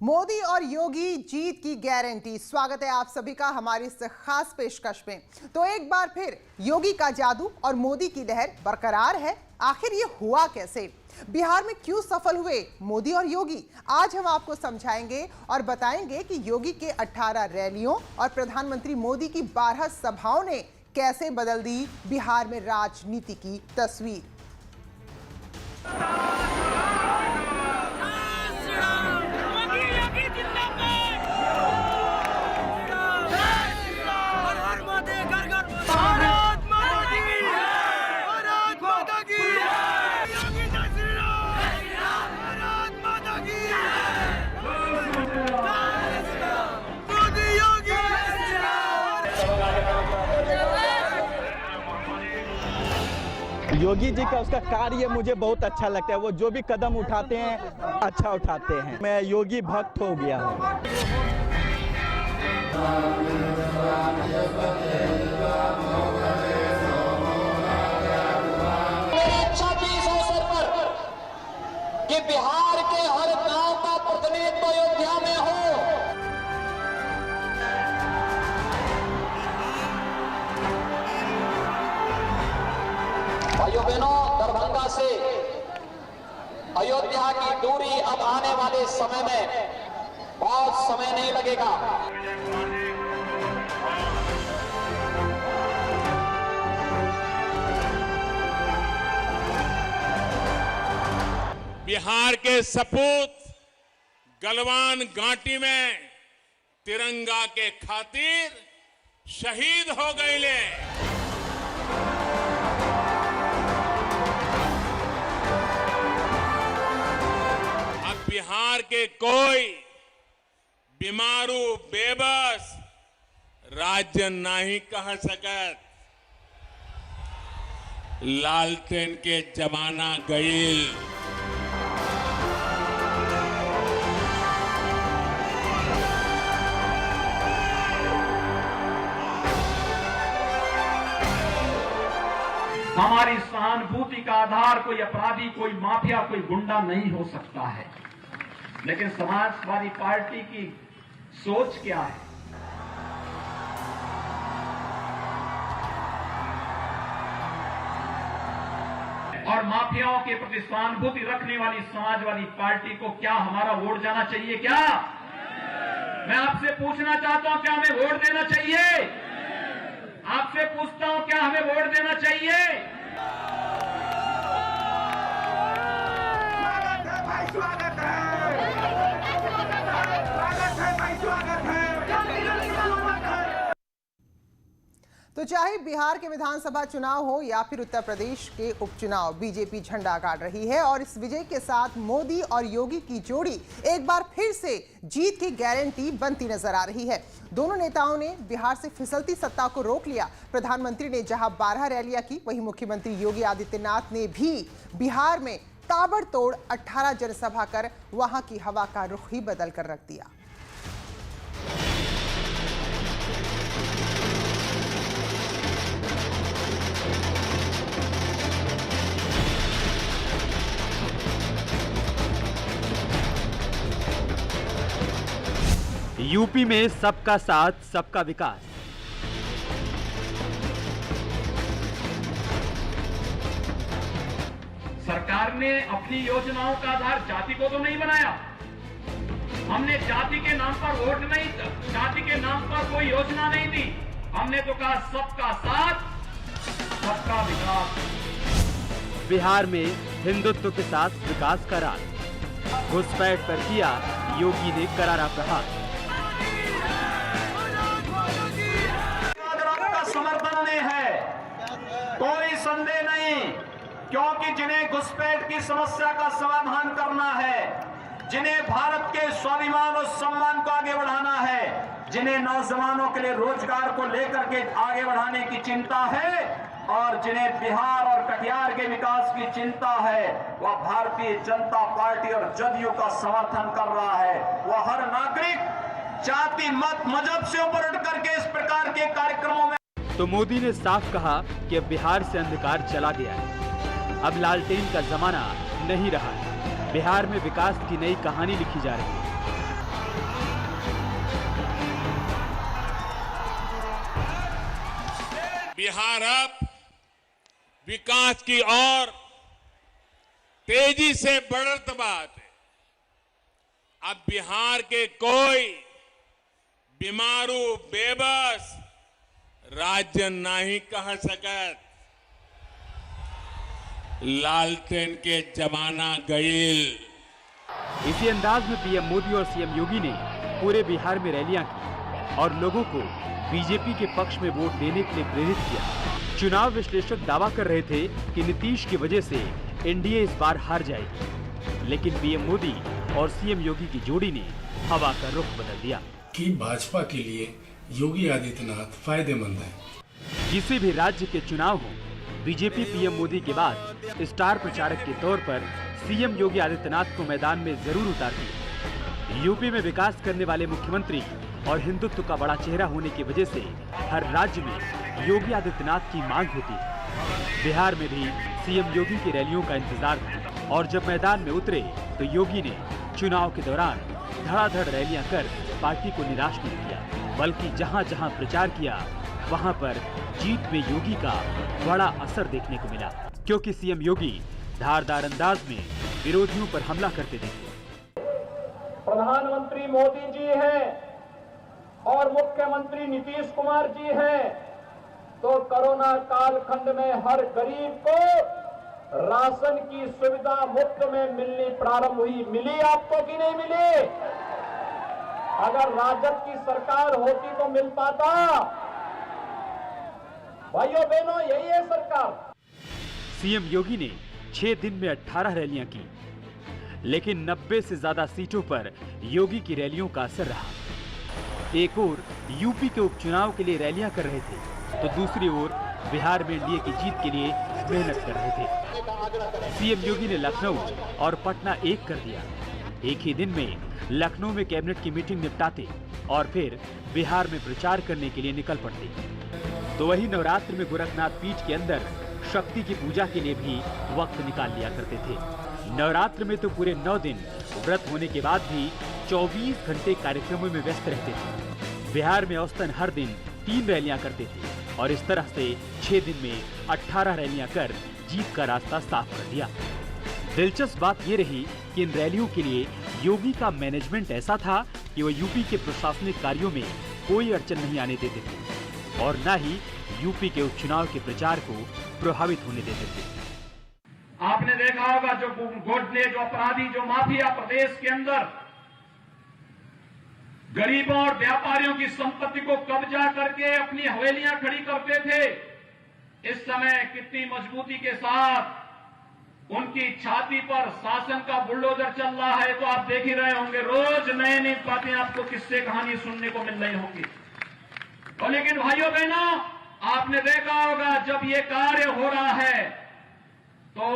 मोदी और योगी जीत की गारंटी। स्वागत है आप सभी का हमारी इस खास पेशकश में। तो एक बार फिर योगी का जादू और मोदी की लहर बरकरार है। आखिर ये हुआ कैसे? बिहार में क्यों सफल हुए मोदी और योगी? आज हम आपको समझाएंगे और बताएंगे कि योगी के 18 रैलियों और प्रधानमंत्री मोदी की 12 सभाओं ने कैसे बदल दी बिहार में राजनीति की तस्वीर। योगी जी का उसका कार्य मुझे बहुत अच्छा लगता है। वो जो भी कदम उठाते हैं अच्छा उठाते हैं। मैं योगी भक्त हो गया हूँ। 26 अवसर पर कि बिहार के हर गांव का प्रतिनिधित्व अयोध्या में हो। भाइयों बहनों, दरभंगा से अयोध्या की दूरी अब आने वाले समय में बहुत समय नहीं लगेगा। बिहार के सपूत गलवान घाटी में तिरंगा के खातिर शहीद हो गए ले। अब बिहार के कोई बीमारू बेबस राज्य नहीं कह सकत। लालटेन के जमाना गईल। हमारी सहानुभूति का आधार कोई अपराधी, कोई माफिया, कोई गुंडा नहीं हो सकता है। लेकिन समाजवादी पार्टी की सोच क्या है? और माफियाओं के प्रति सहानुभूति रखने वाली समाजवादी पार्टी को क्या हमारा वोट जाना चाहिए? क्या मैं आपसे पूछना चाहता हूं, क्या हमें वोट देना चाहिए? आपसे पूछता हूं, क्या हमें वोट देना चाहिए? स्वागत है भाई, स्वागत है। स्वागत है भाई, स्वागत है। तो चाहे बिहार के विधानसभा चुनाव हो या फिर उत्तर प्रदेश के उपचुनाव, बीजेपी झंडा गाड़ रही है और इस विजय के साथ मोदी और योगी की जोड़ी एक बार फिर से जीत की गारंटी बनती नजर आ रही है। दोनों नेताओं ने बिहार से फिसलती सत्ता को रोक लिया। प्रधानमंत्री ने जहां 12 रैलियां की, वहीं मुख्यमंत्री योगी आदित्यनाथ ने भी बिहार में ताबड़तोड़ 18 जनसभा कर वहां की हवा का रुख ही बदल कर रख दिया। यूपी में सबका साथ, सबका विकास। सरकार ने अपनी योजनाओं का आधार जाति को तो नहीं बनाया। हमने जाति के नाम पर वोट नहीं, जाति के नाम पर कोई योजना नहीं दी। हमने तो कहा सबका साथ, सबका विकास। बिहार में हिंदुत्व के साथ विकास का राज। घुसपैठ पर किया योगी ने करारा प्रहार। समर्थन में है, कोई संदेह नहीं, क्योंकि जिन्हें घुसपैठ की समस्या का समाधान करना है, जिन्हें भारत के स्वाभिमान और सम्मान को आगे बढ़ाना है, जिन्हें नौजवानों के लिए रोजगार को लेकर के आगे बढ़ाने की चिंता है और जिन्हें बिहार और कटिहार के विकास की चिंता है, वह भारतीय जनता पार्टी और जदयू का समर्थन कर रहा है। वह हर नागरिक जाति, मत, मजहब से ऊपर उठ करके इस प्रकार के कार्यक्रमों में। तो मोदी ने साफ कहा कि अब बिहार से अंधकार चला गया है। अब लालटेन का जमाना नहीं रहा है। बिहार में विकास की नई कहानी लिखी जा रही है। बिहार अब विकास की ओर तेजी से बढ़त बात है। अब बिहार के कोई बीमारू बेबस राज्य नहीं कह सकत। लालटेन के जमाना गईल। इसी अंदाज में पीएम मोदी और सीएम योगी ने पूरे बिहार में रैलियां की और लोगों को बीजेपी के पक्ष में वोट देने के लिए प्रेरित किया। चुनाव विश्लेषक दावा कर रहे थे कि नीतीश की वजह से एनडीए इस बार हार जाएगी, लेकिन पीएम मोदी और सीएम योगी की जोड़ी ने हवा का रुख बदल दिया कि भाजपा के लिए योगी आदित्यनाथ फायदेमंद है। किसी भी राज्य के चुनाव हो, बीजेपी पीएम मोदी के बाद स्टार प्रचारक के तौर पर सीएम योगी आदित्यनाथ को मैदान में जरूर उतारती है। यूपी में विकास करने वाले मुख्यमंत्री और हिंदुत्व का बड़ा चेहरा होने की वजह से हर राज्य में योगी आदित्यनाथ की मांग होती है। बिहार में भी सीएम योगी की रैलियों का इंतजार था और जब मैदान में उतरे तो योगी ने चुनाव के दौरान धड़ाधड़ रैलियां कर पार्टी को निराश नहीं किया, बल्कि जहां जहां प्रचार किया वहां पर जीत में योगी का बड़ा असर देखने को मिला, क्योंकि सीएम योगी धारदार अंदाज में विरोधियों पर हमला करते दिखे। प्रधानमंत्री मोदी जी हैं और मुख्यमंत्री नीतीश कुमार जी हैं, तो कोरोना कालखंड में हर गरीब को राशन की सुविधा मुफ्त में मिलनी प्रारंभ हुई। मिली आपको कि नहीं मिली? अगर राजद की सरकार होती तो मिल पाता? भाइयों बहनों, यही है सरकार। सीएम योगी ने 6 दिन में 18 रैलियां की, लेकिन 90 से ज्यादा सीटों पर योगी की रैलियों का असर रहा। एक ओर यूपी के उपचुनाव के लिए रैलियां कर रहे थे, तो दूसरी ओर बिहार में एनडीए की जीत के लिए मेहनत कर रहे थे। सीएम योगी ने लखनऊ और पटना एक कर दिया। एक ही दिन में लखनऊ में कैबिनेट की मीटिंग निपटाते और फिर बिहार में प्रचार करने के लिए निकल पड़ते। तो वही नवरात्र में गोरखनाथ पीठ के अंदर शक्ति की पूजा के लिए भी वक्त निकाल लिया करते थे। नवरात्र में तो पूरे 9 दिन व्रत होने के बाद भी 24 घंटे कार्यक्रमों में व्यस्त रहते थे। बिहार में औसतन हर दिन 3 रैलियां करते थे और इस तरह से 6 दिन में 18 रैलियां कर जीत का रास्ता साफ कर दिया। दिलचस्प बात ये रही कि इन रैलियों के लिए योगी का मैनेजमेंट ऐसा था कि वो यूपी के प्रशासनिक कार्यों में कोई अड़चन नहीं आने देते थे और न ही यूपी के उपचुनाव के प्रचार को प्रभावित होने देते थे। आपने देखा होगा जो गोडले, जो अपराधी, जो माफिया प्रदेश के अंदर गरीबों और व्यापारियों की संपत्ति को कब्जा करके अपनी हवेलियां खड़ी करते थे, इस समय कितनी मजबूती के साथ उनकी छाती पर शासन का बुलडोजर चल रहा है, तो आप देख ही रहे होंगे। रोज नई नई बातें आपको किस्से कहानी सुनने को मिल रही होंगी। तो लेकिन भाइयों बहनों, आपने देखा होगा जब ये कार्य हो रहा है तो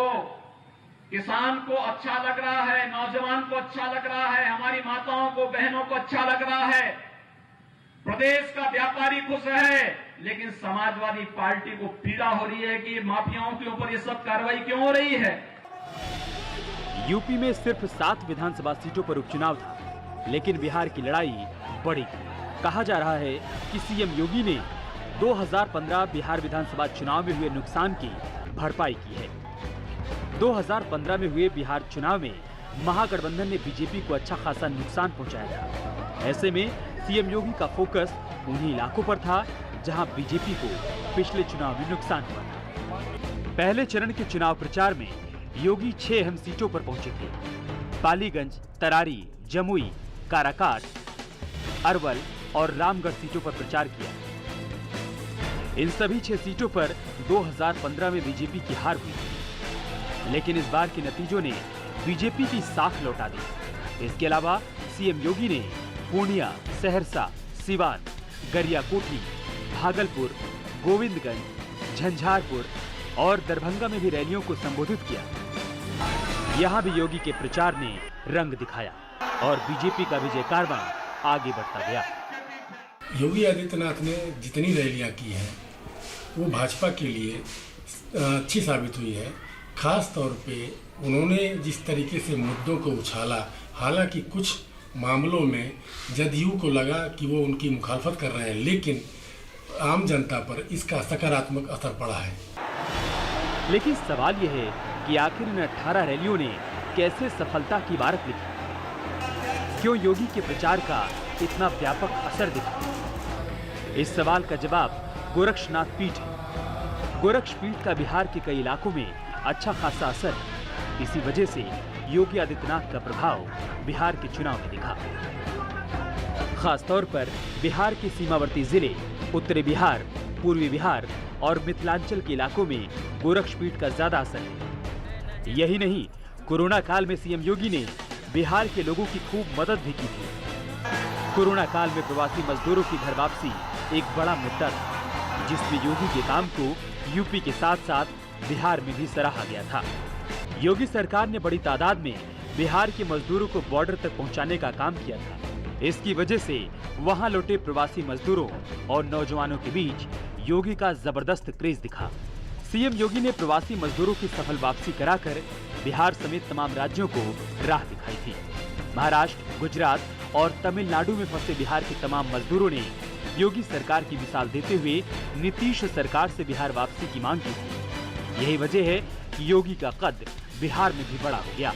किसान को अच्छा लग रहा है, नौजवान को अच्छा लग रहा है, हमारी माताओं को, बहनों को अच्छा लग रहा है, प्रदेश का व्यापारी खुश है। लेकिन समाजवादी पार्टी को पीड़ा हो रही है कि माफियाओं के ऊपर ये सब कार्रवाई क्यों हो रही है। यूपी में सिर्फ 7 विधानसभा सीटों पर उपचुनाव था, लेकिन बिहार की लड़ाई बड़ी थी। कहा जा रहा है कि सीएम योगी ने 2015 बिहार विधानसभा चुनाव में हुए नुकसान की भरपाई की है। 2015 में हुए बिहार चुनाव में महागठबंधन ने बीजेपी को अच्छा खासा नुकसान पहुंचाया था। ऐसे में सीएम योगी का फोकस उन्हीं इलाकों पर था जहां बीजेपी को पिछले चुनाव में नुकसान हुआ था। पहले चरण के चुनाव प्रचार में योगी 6 अहम सीटों पर पहुंचे थे। पालीगंज, तरारी, जमुई, काराकाट, अरवल और रामगढ़ सीटों पर प्रचार किया। इन सभी 6 सीटों पर 2015 में बीजेपी की हार हुई, लेकिन इस बार के नतीजों ने बीजेपी की साख लौटा दी। इसके अलावा सीएम योगी ने पूर्णिया, सहरसा, सिवान, गरियाकोटी, भागलपुर, गोविंदगंज, झंझारपुर और दरभंगा में भी रैलियों को संबोधित किया। यहां भी योगी के प्रचार ने रंग दिखाया और बीजेपी का विजय कारवां आगे बढ़ता गया। योगी आदित्यनाथ ने जितनी रैलियां की हैं वो भाजपा के लिए अच्छी साबित हुई है। खास तौर पे उन्होंने जिस तरीके से मुद्दों को उछाला, हालांकि कुछ मामलों में जदयू को लगा कि वो उनकी मुखालफत कर रहे हैं, लेकिन आम जनता पर इसका सकारात्मक असर पड़ा है। लेकिन सवाल यह है कि आखिर इन 18 रैलियों ने कैसे सफलता की इबारत लिखी? क्यों योगी के प्रचार का इतना व्यापक असर दिखा? इस सवाल का जवाब गोरक्षनाथ पीठ है। गोरक्ष पीठ का बिहार के कई इलाकों में अच्छा खासा असर है। इसी वजह से योगी आदित्यनाथ का प्रभाव बिहार के चुनाव में दिखा। खासतौर पर बिहार के सीमावर्ती जिले उत्तरी बिहार, पूर्वी बिहार और मिथिलांचल के इलाकों में गोरक्ष पीठ का ज्यादा असर है। यही नहीं, कोरोना काल में सीएम योगी ने बिहार के लोगों की खूब मदद भी की थी। कोरोना काल में प्रवासी मजदूरों की घर वापसी एक बड़ा मुद्दा था, जिसमें योगी के काम को यूपी के साथ साथ बिहार में भी सराहा गया था। योगी सरकार ने बड़ी तादाद में बिहार के मजदूरों को बॉर्डर तक पहुंचाने का काम किया था। इसकी वजह से वहां लौटे प्रवासी मजदूरों और नौजवानों के बीच योगी का जबरदस्त क्रेज दिखा। सीएम योगी ने प्रवासी मजदूरों की सफल वापसी कराकर बिहार समेत तमाम राज्यों को राह दिखाई थी। महाराष्ट्र, गुजरात और तमिलनाडु में फंसे बिहार के तमाम मजदूरों ने योगी सरकार की मिसाल देते हुए नीतीश सरकार से बिहार वापसी की मांग की थी। यही वजह है कि योगी का कद बिहार में भी बड़ा हो गया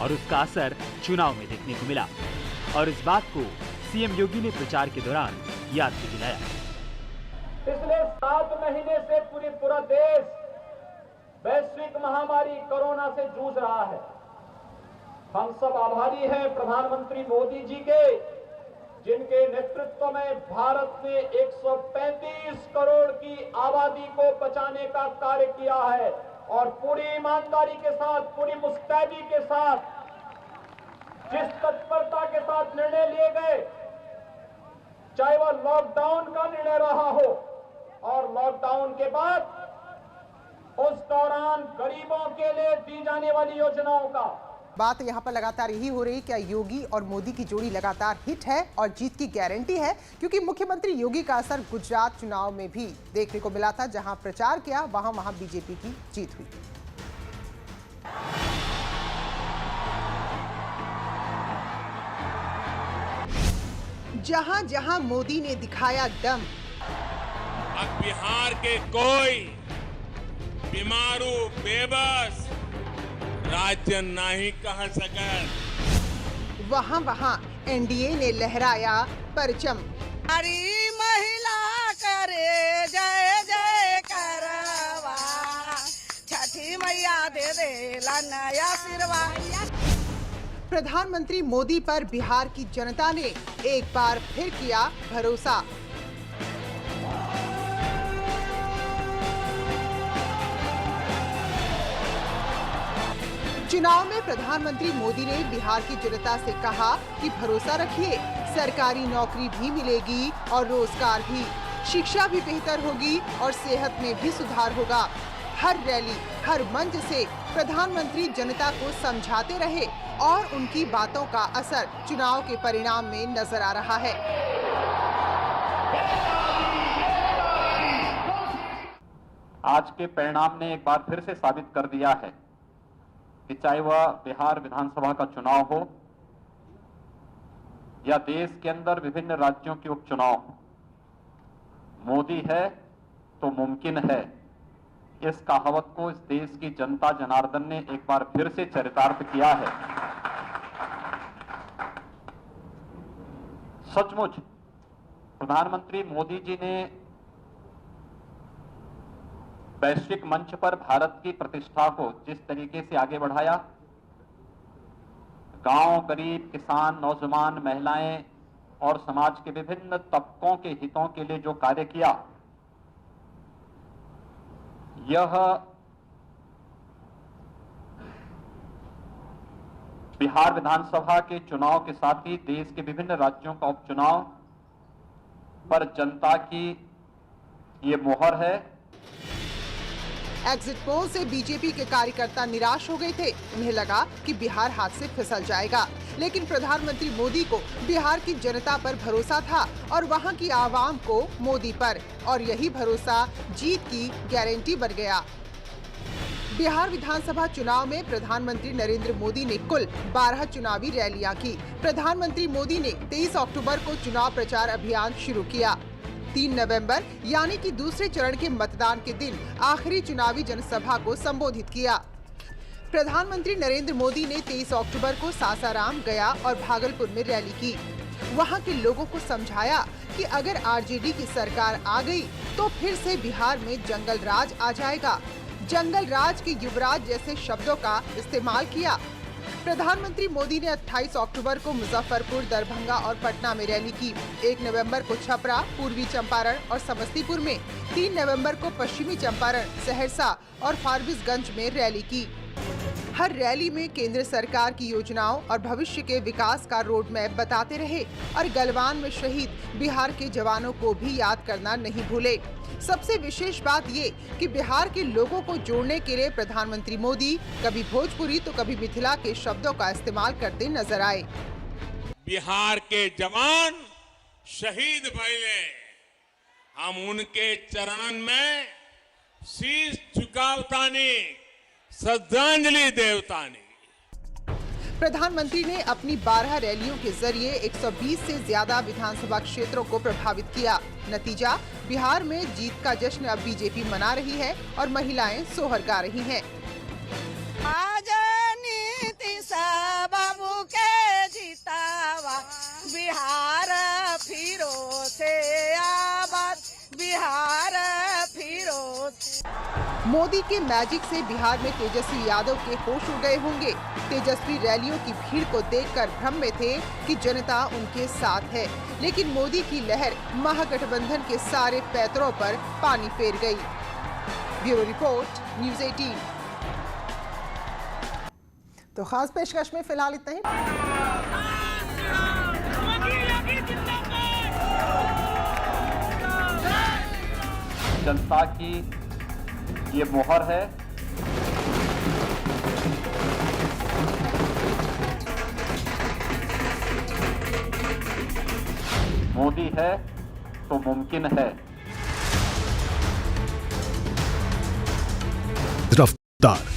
और उसका असर चुनाव में देखने को मिला। और इस बात को सीएम योगी ने प्रचार के दौरान याद भी दिलाया। पिछले 7 महीने से पूरा देश वैश्विक महामारी कोरोना से जूझ रहा है। हम सब आभारी हैं प्रधानमंत्री मोदी जी के, जिनके नेतृत्व में भारत ने 135 करोड़ की आबादी को बचाने का कार्य किया है और पूरी ईमानदारी के साथ, पूरी मुस्तैदी के साथ, जिस तत्परता के साथ निर्णय लिए गए, चाहे वह लॉकडाउन का निर्णय रहा हो और लॉकडाउन के बाद उस दौरान गरीबों के लिए दी जाने वाली योजनाओं का। बात यहाँ पर लगातार यही हो रही, क्या योगी और मोदी की जोड़ी लगातार हिट है और जीत की गारंटी है? क्योंकि मुख्यमंत्री योगी का असर गुजरात चुनाव में भी देखने को मिला था, जहां प्रचार किया वहां बीजेपी की जीत हुई। जहां जहां मोदी ने दिखाया दम, अब बिहार के कोई बीमारू बेबस राज्य नहीं कह सके। वहां वहां एनडीए ने लहराया परचम। हरी महिला करे जय जय करवा, छठी मैया दे देला नया सिरवा। प्रधानमंत्री मोदी पर बिहार की जनता ने एक बार फिर किया भरोसा। चुनाव में प्रधानमंत्री मोदी ने बिहार की जनता से कहा कि भरोसा रखिए, सरकारी नौकरी भी मिलेगी और रोजगार भी, शिक्षा भी बेहतर होगी और सेहत में भी सुधार होगा। हर रैली, हर मंच से प्रधानमंत्री जनता को समझाते रहे और उनकी बातों का असर चुनाव के परिणाम में नजर आ रहा है। आज के परिणाम ने एक बार फिर से साबित कर दिया है कि चाहे वह बिहार विधानसभा का चुनाव हो या देश के अंदर विभिन्न राज्यों के उपचुनाव, मोदी है तो मुमकिन है। इस कहावत को इस देश की जनता जनार्दन ने एक बार फिर से चरितार्थ किया है। सचमुच प्रधानमंत्री मोदी जी ने वैश्विक मंच पर भारत की प्रतिष्ठा को जिस तरीके से आगे बढ़ाया, गांव, गरीब, किसान, नौजवान, महिलाएं और समाज के विभिन्न तबकों के हितों के लिए जो कार्य किया, यह बिहार विधानसभा के चुनाव के साथ ही देश के विभिन्न राज्यों का उपचुनाव पर जनता की ये मोहर है। एग्जिट पोल से बीजेपी के कार्यकर्ता निराश हो गए थे। उन्हें लगा कि बिहार हाथ से फिसल जाएगा, लेकिन प्रधानमंत्री मोदी को बिहार की जनता पर भरोसा था और वहां की आवाम को मोदी पर, और यही भरोसा जीत की गारंटी बन गया। बिहार विधानसभा चुनाव में प्रधानमंत्री नरेंद्र मोदी ने कुल 12 चुनावी रैलियां की। प्रधानमंत्री मोदी ने 23 अक्टूबर को चुनाव प्रचार अभियान शुरू किया। 3 नवंबर यानी कि दूसरे चरण के मतदान के दिन आखिरी चुनावी जनसभा को संबोधित किया। प्रधानमंत्री नरेंद्र मोदी ने 23 अक्टूबर को सासाराम, गया और भागलपुर में रैली की। वहां के लोगों को समझाया कि अगर आरजेडी की सरकार आ गई तो फिर से बिहार में जंगल राज आ जाएगा। जंगल राज के युवराज जैसे शब्दों का इस्तेमाल किया। प्रधानमंत्री मोदी ने 28 अक्टूबर को मुजफ्फरपुर, दरभंगा और पटना में रैली की। 1 नवंबर को छपरा, पूर्वी चंपारण और समस्तीपुर में, 3 नवंबर को पश्चिमी चंपारण, सहरसा और फारबिसगंज में रैली की। हर रैली में केंद्र सरकार की योजनाओं और भविष्य के विकास का रोड मैप बताते रहे और गलवान में शहीद बिहार के जवानों को भी याद करना नहीं भूले। सबसे विशेष बात ये कि बिहार के लोगों को जोड़ने के लिए प्रधानमंत्री मोदी कभी भोजपुरी तो कभी मिथिला के शब्दों का इस्तेमाल करते नजर आए। बिहार के जवान शहीद भइले, हम उनके चरणन में शीश झुकावतानी, श्रद्धांजलि देवतानी। प्रधानमंत्री ने अपनी 12 रैलियों के जरिए 120 से ज्यादा विधानसभा क्षेत्रों को प्रभावित किया। नतीजा, बिहार में जीत का जश्न अब बीजेपी मना रही है और महिलाएं सोहर गा रही हैं। आज नीतीश बाबू के जीतावा, बिहार फिरो से आबाद, बिहार फिरो। मोदी के मैजिक से बिहार में तेजस्वी यादव के होश उड़ गए होंगे। तेजस्वी रैलियों की भीड़ को देखकर भ्रम में थे कि जनता उनके साथ है, लेकिन मोदी की लहर महागठबंधन के सारे पैतरों पर पानी फेर गई। Bureau report, news 18। तो खास पेशकश में फिलहाल इतना ही। जनता की ये मोहर है। मोदी है तो मुमकिन है। रफ्तार